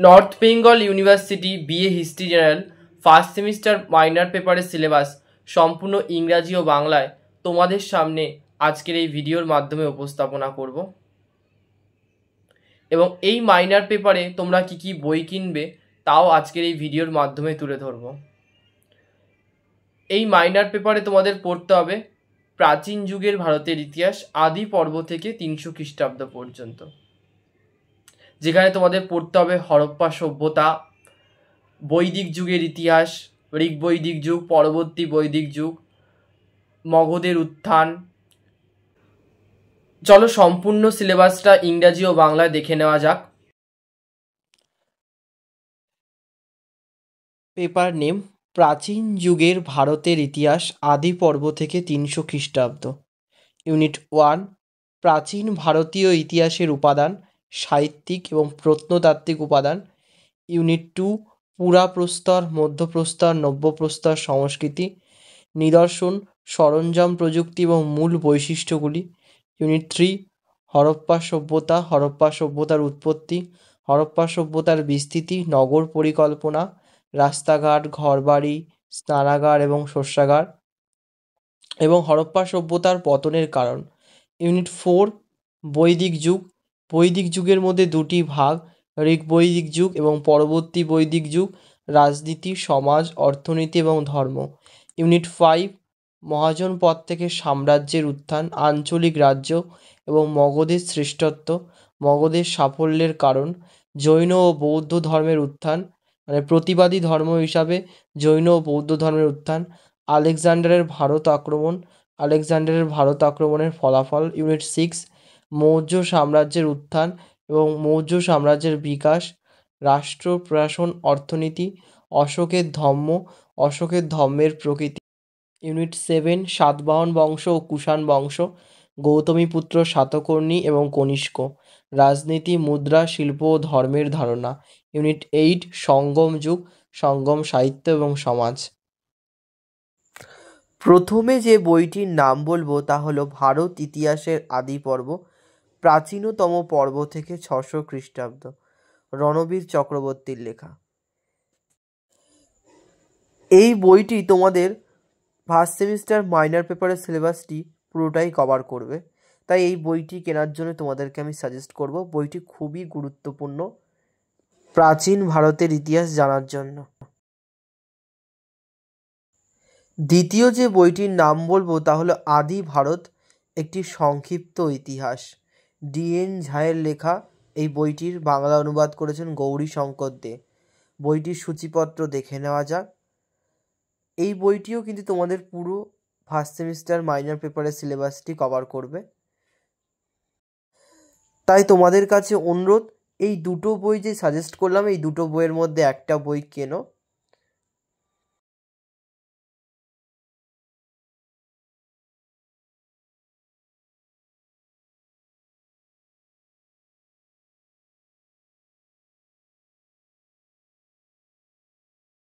North Bengal university BA history general first semester minor পেপারের syllabus সম্পূর্ণ ইংরাজি ও বাংলায় তোমাদের সামনে আজকের এই ভিডিওর মাধ্যমে উপস্থাপনা করব। এবং এই মাইনর পেপারে তোমরা কি কি বই কিনবে তাও আজকের এই ভিডিওর মাধ্যমে তুলে ধরব। এই মাইনর পেপারে তোমাদের পড়তে হবে প্রাচীন যুগের ভারতের ইতিহাস আদি পর্ব থেকে 300 খ্রিস্টাব্দ পর্যন্ত, যেখানে তোমাদের পড়তে হবে হরপ্পা সভ্যতা, বৈদিক যুগের ইতিহাস, ঋগ বৈদিক যুগ, পরবর্তী বৈদিক যুগ, মগধের উত্থান। চলো সম্পূর্ণ সিলেবাসটা ইংরাজি ও বাংলায় দেখে নেওয়া যাক। পেপার নেম প্রাচীন যুগের ভারতের ইতিহাস আদি পর্ব থেকে 300 খ্রিস্টাব্দ। ইউনিট 1 প্রাচীন ভারতীয় ইতিহাসের উপাদান, সাহিত্যিক এবং প্রত্নতাত্ত্বিক উপাদান। ইউনিট 2 পুরাপ্রস্তর, মধ্যপ্রস্তর, নব্যপ্রস্তর সংস্কৃতি, নিদর্শন, সরঞ্জাম, প্রযুক্তি এবং মূল বৈশিষ্ট্যগুলি। ইউনিট 3 হরপ্পা সভ্যতা, হরপ্পা সভ্যতার উৎপত্তি, হরপ্পা সভ্যতার বিস্তৃতি, নগর পরিকল্পনা, রাস্তাঘাট, ঘরবাড়ি, স্নানাগার এবং শস্যাগার, এবং হরপ্পা সভ্যতার পতনের কারণ। ইউনিট 4 বৈদিক যুগ, বৈদিক যুগের মধ্যে দুটি ভাগ, ঋগ বৈদিক যুগ এবং পরবর্তী বৈদিক যুগ, রাজনীতি, সমাজ, অর্থনীতি এবং ধর্ম। ইউনিট 5 মহাজন পদ থেকে সাম্রাজ্যের উত্থান, আঞ্চলিক রাজ্য এবং মগধের শ্রেষ্ঠত্ব, মগধের সাফল্যের কারণ, জৈন ও বৌদ্ধ ধর্মের উত্থান, মানে প্রতিবাদী ধর্ম হিসাবে জৈন ও বৌদ্ধ ধর্মের উত্থান, আলেকজান্ডারের ভারত আক্রমণ, আলেকজান্ডারের ভারত আক্রমণের ফলাফল। ইউনিট 6 মৌর্য সাম্রাজ্যের উত্থান এবং মৌর্য সাম্রাজ্যের বিকাশ, রাষ্ট্র প্রশাসন, অর্থনীতি, অশোকের ধর্ম, অশোকের ধর্মের প্রকৃতি। ইউনিট 7 সাতবাহন বংশ ও কুষাণ বংশ, গৌতমীপুত্র সাতকর্ণী এবং কনিষ্ক, রাজনীতি, মুদ্রা, শিল্প ও ধর্মের ধারণা। ইউনিট 8 সঙ্গম যুগ, সঙ্গম সাহিত্য এবং সমাজ। প্রথমে যে বইটির নাম বলবো তা হলো ভারত ইতিহাসের আদি পর্ব, প্রাচীনতম পর্ব থেকে 600 খ্রিস্টাব্দ, রণবীর চক্রবর্তীর লেখা। এই বইটি তোমাদের ফার্স্ট সেমিস্টার মাইনর পেপারের সিলেবাসটি পুরোটাই কভার করবে, তাই এই বইটি কেনার জন্য তোমাদেরকে আমি সাজেস্ট করব। বইটি খুবই গুরুত্বপূর্ণ প্রাচীন ভারতের ইতিহাস জানার জন্য। দ্বিতীয় যে বইটির নাম বলবো তা হলো আদি ভারত, একটি সংক্ষিপ্ত ইতিহাস। ডিএন ঝায়ের লেখা। এই বইটির বাংলা অনুবাদ করেছেন গৌরী শঙ্কর দে। বইটির সূচিপত্র দেখে নেওয়া যাক। এই বইটিও কিন্তু তোমাদের পুরো ফার্স্ট সেমিস্টার মাইনর পেপারের সিলেবাসটি কভার করবে, তাই তোমাদের কাছে অনুরোধ এই দুটো বই যে সাজেস্ট করলাম এই দুটো বইয়ের মধ্যে একটা বই কেনো।